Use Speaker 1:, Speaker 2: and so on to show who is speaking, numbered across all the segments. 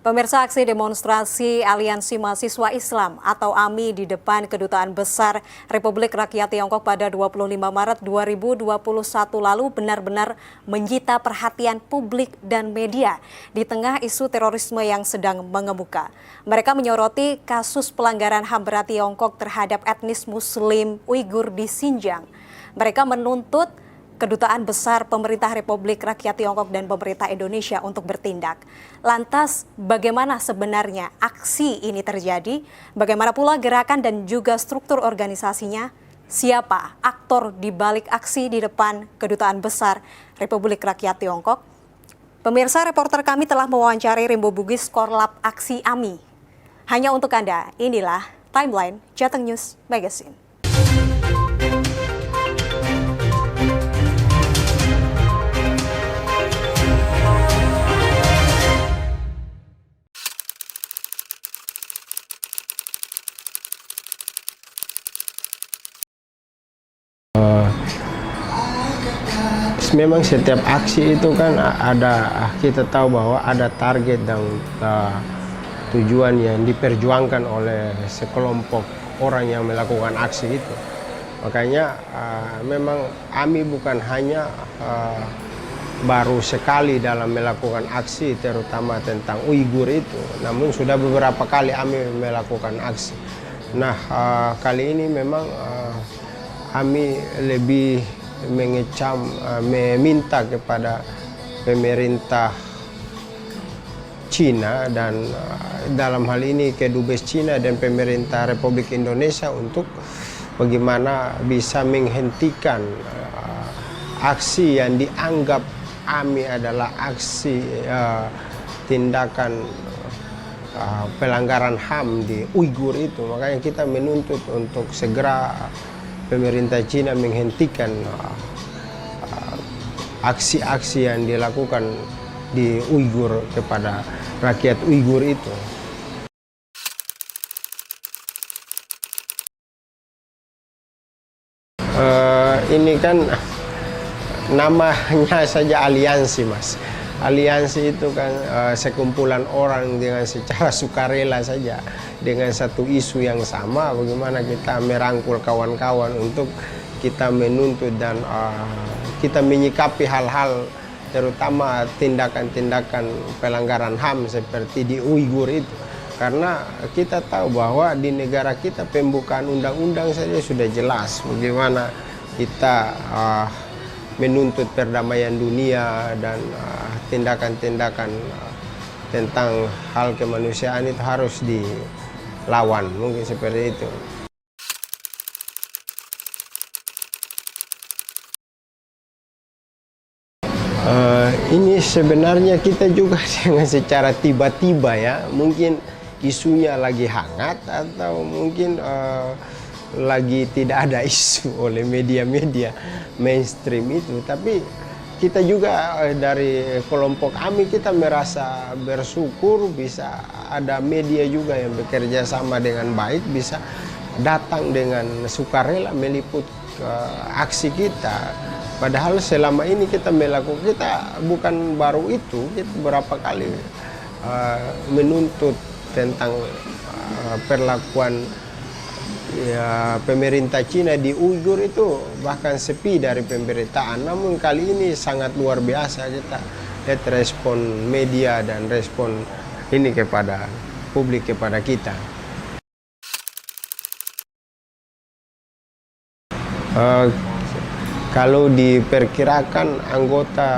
Speaker 1: Pemirsa, aksi demonstrasi Aliansi Mahasiswa Islam atau AMI di depan Kedutaan Besar Republik Rakyat Tiongkok pada 25 Maret 2021 lalu benar-benar menyita perhatian publik dan media di tengah isu terorisme yang sedang mengemuka. Mereka menyoroti kasus pelanggaran HAM berat Tiongkok terhadap etnis Muslim Uighur di Xinjiang. Mereka menuntut Kedutaan Besar Pemerintah Republik Rakyat Tiongkok dan pemerintah Indonesia untuk bertindak. Lantas, bagaimana sebenarnya aksi ini terjadi? Bagaimana pula gerakan dan juga struktur organisasinya? Siapa aktor di balik aksi di depan Kedutaan Besar Republik Rakyat Tiongkok? Pemirsa, reporter kami telah mewawancari Rimbo Bugis, Korlap Aksi AMI. Hanya untuk Anda, inilah Timeline Jateng News Magazine.
Speaker 2: Memang setiap aksi itu kan kita tahu bahwa ada target dan tujuan yang diperjuangkan oleh sekelompok orang yang melakukan aksi itu. Makanya memang AMI bukan hanya baru sekali dalam melakukan aksi terutama tentang Uighur itu, namun sudah beberapa kali AMI melakukan aksi. Nah, kali ini memang AMI lebih mengecam, meminta kepada pemerintah Cina dan dalam hal ini Kedubes Cina dan pemerintah Republik Indonesia untuk bagaimana bisa menghentikan aksi yang dianggap AMI adalah aksi tindakan pelanggaran HAM di Uighur itu. Makanya kita menuntut untuk segera pemerintah Cina menghentikan aksi-aksi yang dilakukan di Uighur kepada rakyat Uighur itu. Ini kan namanya saja aliansi, Mas. Aliansi itu kan sekumpulan orang dengan secara sukarela saja dengan satu isu yang sama, bagaimana kita merangkul kawan-kawan untuk kita menuntut dan kita menyikapi hal-hal terutama tindakan-tindakan pelanggaran HAM seperti di Uighur itu. Karena kita tahu bahwa di negara kita pembukaan undang-undang saja sudah jelas bagaimana kita menuntut perdamaian dunia dan tindakan-tindakan tentang hal kemanusiaan itu harus dilawan, mungkin seperti itu. Ini sebenarnya kita juga dengan secara tiba-tiba ya, mungkin isunya lagi hangat atau mungkin lagi tidak ada isu oleh media-media mainstream itu, tapi kita juga dari kelompok AMI kita merasa bersyukur bisa ada media juga yang bekerja sama dengan baik, bisa datang dengan sukarela meliput aksi kita. Padahal selama ini kita bukan baru itu, kita beberapa kali menuntut tentang perlakuan pemerintah Cina di Uighur itu bahkan sepi dari pemberitaan. Namun kali ini sangat luar biasa kita lihat respon media dan respon ini kepada publik, kepada kita. Kalau diperkirakan anggota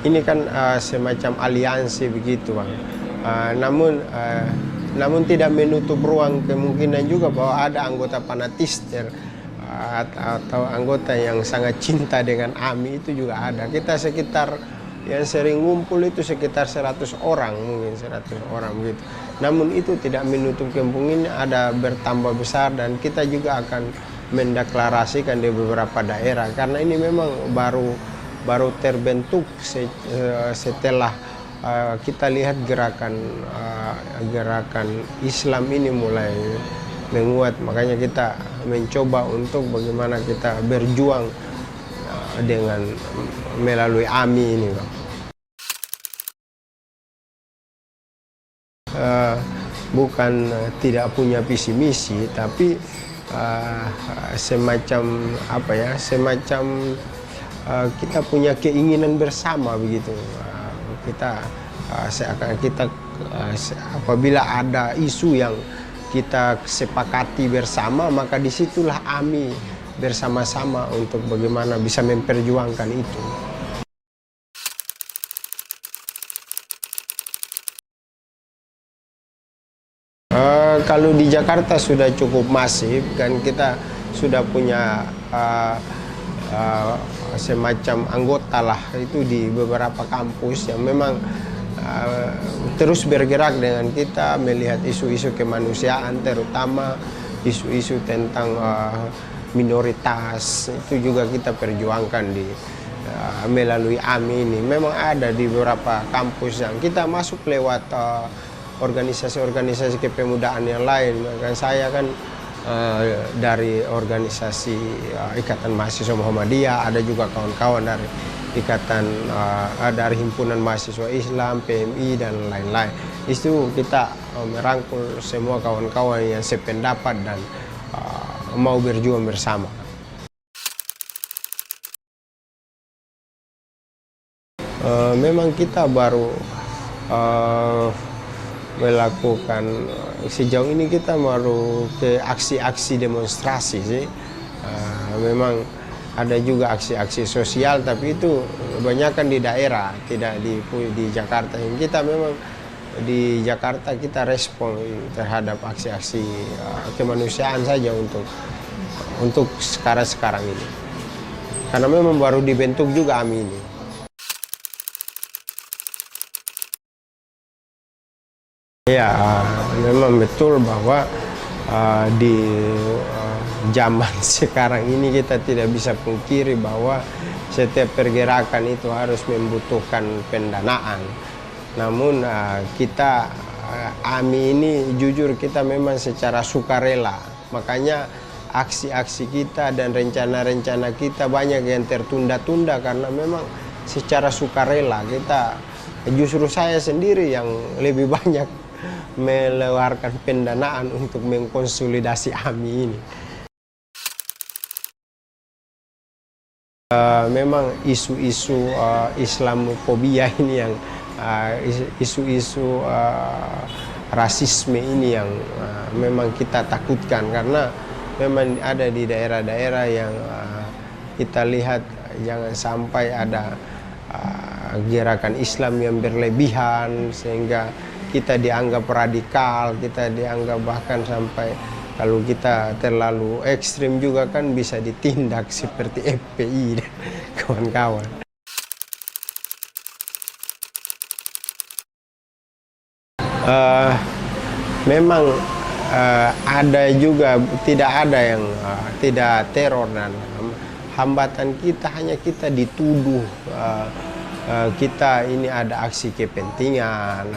Speaker 2: ini kan semacam aliansi begitu, Bang. Namun tidak menutup ruang kemungkinan juga bahwa ada anggota fanatis atau anggota yang sangat cinta dengan AMI itu juga ada. Kita sekitar yang sering ngumpul itu sekitar 100 orang, mungkin 100 orang begitu. Namun itu tidak menutup kemungkinan ada bertambah besar dan kita juga akan mendeklarasikan di beberapa daerah karena ini memang baru terbentuk setelah kita lihat gerakan Islam ini mulai menguat. Makanya kita mencoba untuk bagaimana kita berjuang dengan melalui AMI ini, Bang. bukan tidak punya visi misi, tapi semacam apa ya, semacam kita punya keinginan bersama begitu. Kita seakan kita apabila ada isu yang kita sepakati bersama, maka disitulah AMI bersama-sama untuk bagaimana bisa memperjuangkan itu. Kalau di Jakarta sudah cukup masif, kan kita sudah punya semacam anggota lah itu di beberapa kampus yang memang terus bergerak dengan kita melihat isu-isu kemanusiaan, terutama isu-isu tentang minoritas. Itu juga kita perjuangkan di melalui AMI ini. Memang ada di beberapa kampus yang kita masuk lewat organisasi-organisasi kepemudaan yang lain. Kan saya kan dari organisasi Ikatan Mahasiswa Muhammadiyah, ada juga kawan-kawan dari dari Himpunan Mahasiswa Islam, PMI dan lain-lain. Itu kita merangkul semua kawan-kawan yang sependapat dan mau berjuang bersama. Memang kita baru melakukan, sejauh ini kita baru ke aksi-aksi demonstrasi sih. Memang ada juga aksi-aksi sosial, tapi itu kebanyakan di daerah, tidak di Jakarta. Kita memang di Jakarta kita respon terhadap aksi-aksi kemanusiaan saja untuk sekarang ini. Karena memang baru dibentuk juga AMI ini. Ya, memang betul bahwa di zaman sekarang ini kita tidak bisa pungkiri bahwa setiap pergerakan itu harus membutuhkan pendanaan. Namun kita AMI ini jujur kita memang secara sukarela. Makanya aksi-aksi kita dan rencana-rencana kita banyak yang tertunda-tunda karena memang secara sukarela. Kita justru saya sendiri yang lebih banyak mengeluarkan pendanaan untuk mengkonsolidasi AMI ini. Memang isu-isu Islamofobia ini yang isu-isu rasisme ini yang memang kita takutkan, karena memang ada di daerah-daerah yang kita lihat jangan sampai ada gerakan Islam yang berlebihan sehingga kita dianggap radikal, kita dianggap bahkan sampai kalau kita terlalu ekstrim juga kan bisa ditindak seperti FPI dan kawan-kawan. Memang ada juga, tidak ada yang tidak teror, dan hambatan kita hanya kita dituduh kita ini ada aksi kepentingan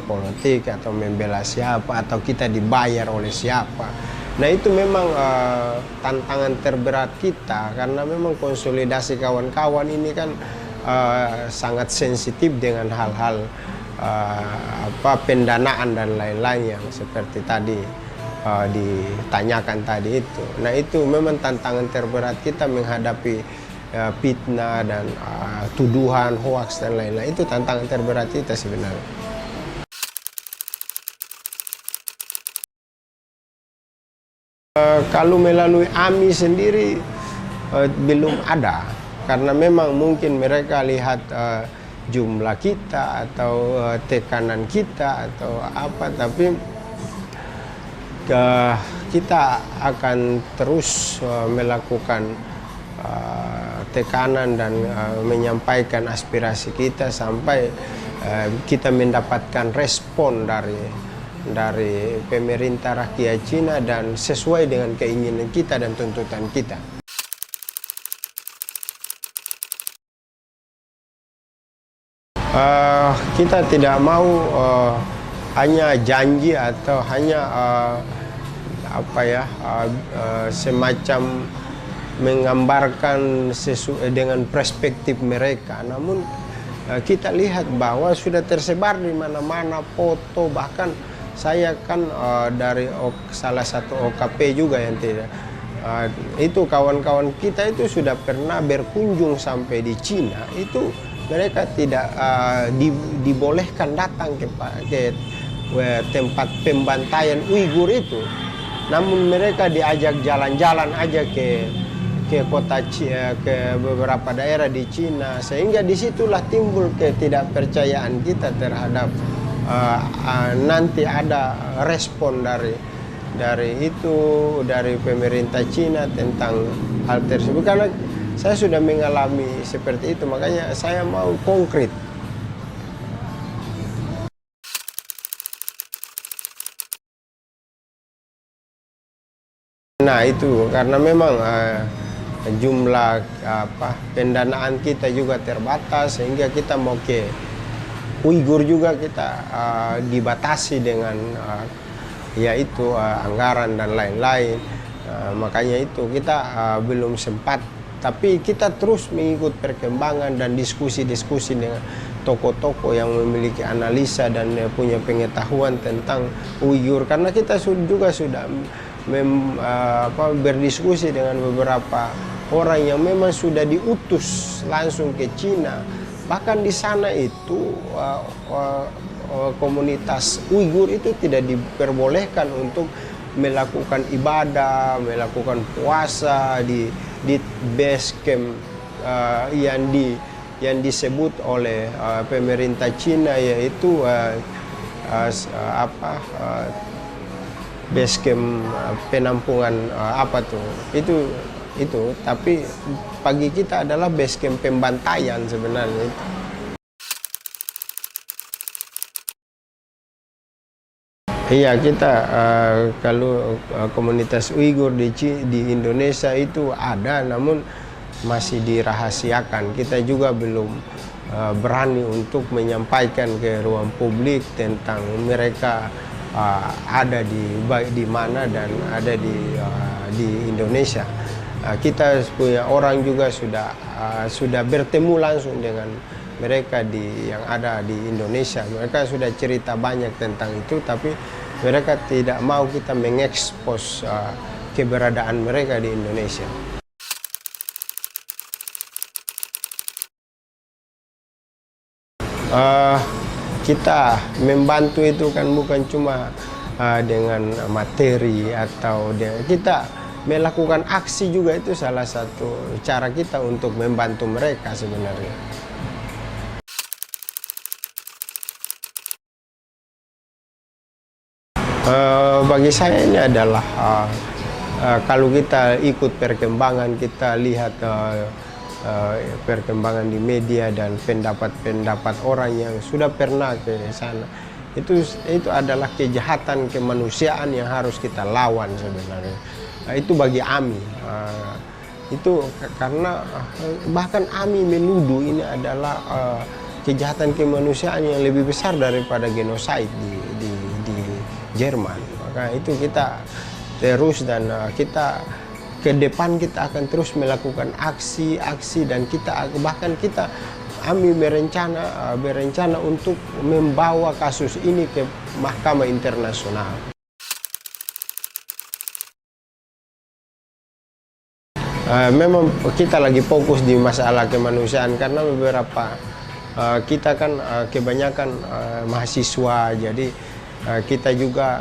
Speaker 2: politik atau membela siapa atau kita dibayar oleh siapa. Nah itu memang tantangan terberat kita, karena memang konsolidasi kawan-kawan ini kan sangat sensitif dengan hal-hal pendanaan dan lain-lain yang seperti tadi ditanyakan tadi itu. Nah itu memang tantangan terberat kita menghadapi fitnah dan tuduhan, hoaks dan lain-lain. Itu tantangan terberat kita sebenarnya. Kalau melalui AMI sendiri belum ada, karena memang mungkin mereka lihat jumlah kita atau tekanan kita atau apa, tapi kita akan terus melakukan tekanan dan menyampaikan aspirasi kita sampai kita mendapatkan respon dari pemerintah rakyat Cina dan sesuai dengan keinginan kita dan tuntutan kita. Kita tidak mau hanya janji atau hanya semacam menggambarkan sesuai dengan perspektif mereka, namun kita lihat bahwa sudah tersebar di mana-mana foto, bahkan saya kan dari salah satu OKP juga yang tidak itu kawan-kawan kita itu sudah pernah berkunjung sampai di Cina, itu mereka tidak dibolehkan datang ke tempat pembantaian Uighur itu, namun mereka diajak jalan-jalan aja ke ke beberapa daerah di Cina, sehingga disitulah timbul ketidakpercayaan kita terhadap nanti ada respon dari pemerintah Cina tentang hal tersebut. Karena saya sudah mengalami seperti itu, makanya saya mau konkret. Nah itu karena memang jumlah pendanaan kita juga terbatas, sehingga kita mau ke Uighur juga kita dibatasi dengan yaitu anggaran dan lain-lain. Makanya itu kita belum sempat, tapi kita terus mengikut perkembangan dan diskusi-diskusi dengan tokoh-tokoh yang memiliki analisa dan punya pengetahuan tentang Uighur, karena kita juga sudah berdiskusi dengan beberapa orang yang memang sudah diutus langsung ke Cina. Bahkan di sana itu komunitas Uighur itu tidak diperbolehkan untuk melakukan ibadah, melakukan puasa di base camp yang disebut oleh pemerintah Cina, yaitu base camp penampungan itu, tapi bagi kita adalah base camp pembantaian sebenarnya itu. Iya, kita kalau komunitas Uighur di Indonesia itu ada, namun masih dirahasiakan. Kita juga belum berani untuk menyampaikan ke ruang publik tentang mereka ada di mana dan ada di Indonesia. Kita punya orang juga sudah bertemu langsung dengan mereka yang ada di Indonesia. Mereka sudah cerita banyak tentang itu, tapi mereka tidak mau kita mengekspos keberadaan mereka di Indonesia. Kita membantu itu kan bukan cuma dengan materi atau kita melakukan aksi juga, itu salah satu cara kita untuk membantu mereka sebenarnya. Bagi saya ini adalah kalau kita ikut perkembangan, kita lihat perkembangan di media dan pendapat-pendapat orang yang sudah pernah ke sana, itu adalah kejahatan kemanusiaan yang harus kita lawan sebenarnya. Itu bagi AMI, itu karena bahkan AMI menuduh ini adalah kejahatan kemanusiaan yang lebih besar daripada genosida di Jerman. Maka itu kita terus, dan kita ke depan kita akan terus melakukan aksi-aksi, dan bahkan kita AMI berencana untuk membawa kasus ini ke Mahkamah Internasional. Memang kita lagi fokus di masalah kemanusiaan, karena beberapa kita kan kebanyakan mahasiswa, jadi kita juga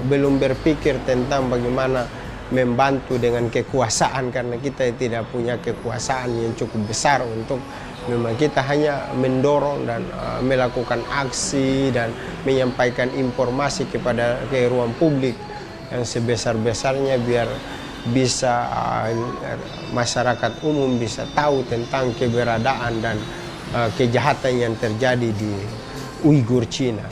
Speaker 2: belum berpikir tentang bagaimana membantu dengan kekuasaan, karena kita tidak punya kekuasaan yang cukup besar untuk memang kita hanya mendorong dan melakukan aksi dan menyampaikan informasi ke ruang publik yang sebesar-besarnya, biar bisa masyarakat umum bisa tahu tentang keberadaan dan kejahatan yang terjadi di Uighur Cina.